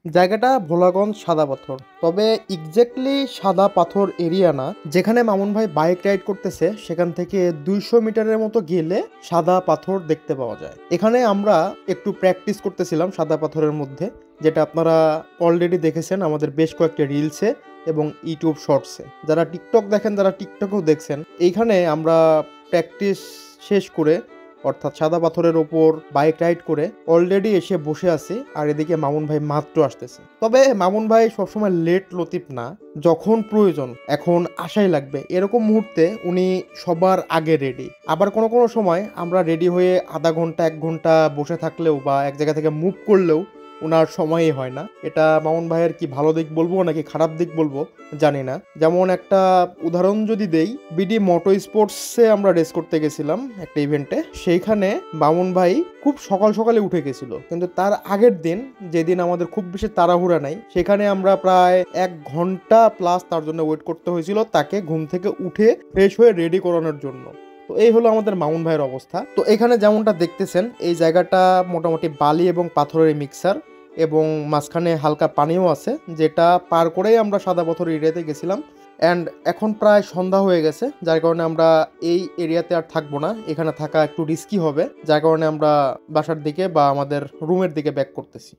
জায়গাটা ভোলাগঞ্জ সাদা পাথর, তবে এক্স্যাক্টলি সাদা পাথর এরিয়া না। যেখানে মামুন ভাই বাইক রাইড করতেছে সেখান থেকে 200 মিটারের মতো গেলে সাদা পাথর দেখতে পাওয়া যায়। এখানে আমরা একটু প্র্যাকটিস করতেছিলাম সাদা পাথরের মধ্যে, যেটা আপনারা অলরেডি দেখেছেন আমাদের বেশ কয়েকটা রিলসে এবং ইউটিউব শর্টসে। যারা টিকটক দেখেন তারা টিকটকেও দেখছেন। এইখানে আমরা প্র্যাকটিস শেষ করে, অর্থাৎ সাদা পাথরের ওপর বাইক রাইড করে অলরেডি এসে বসে আছি, আর এদিকে মামুন ভাই মাত্র আসতেছে। তবে মামুন ভাই সবসময় লেট লতিফ না, যখন প্রয়োজন এখন আসাই লাগবে এরকম মুহূর্তে উনি সবার আগে রেডি। আবার কোনো কোনো সময় আমরা রেডি হয়ে আধা ঘন্টা 1 ঘন্টা বসে থাকলেও বা এক জায়গা থেকে মুভ করলেও ওনার সময়ই হয় না। এটা মামুন ভাইয়ের কি ভালো দিক বলবো নাকি খারাপ দিক বলবো জানি না। যেমন একটা উদাহরণ যদি দেই, বিডি মোটো স্পোর্টসে আমরা রেস করতে গেছিলাম একটা ইভেন্টে। সেইখানে মামুন ভাই খুব সকাল সকালে উঠে গেছিল, কিন্তু তার আগের দিন, যেদিন আমাদের খুব বেশি তাড়াহুড়া নাই, সেখানে আমরা প্রায় 1 ঘন্টা প্লাস তার জন্য ওয়েট করতে হয়েছিল, তাকে ঘুম থেকে উঠে ফ্রেশ হয়ে রেডি করানোর জন্য। তো এই হলো আমাদের মামুন ভাইয়ের অবস্থা। তো এখানে যেমনটা দেখতেছেন এই জায়গাটা মোটামুটি বালি এবং পাথরের মিক্সার, এবং মাঝখানে হালকা পানিও আছে, যেটা পার করেই আমরা সাদা পাথর এরিয়াতে গেছিলাম। অ্যান্ড এখন প্রায় সন্ধ্যা হয়ে গেছে, যার কারণে আমরা এই এরিয়াতে আর থাকবো না, এখানে থাকা একটু রিস্কি হবে, যার কারণে আমরা বাসার দিকে বা আমাদের রুমের দিকে ব্যাক করতেছি।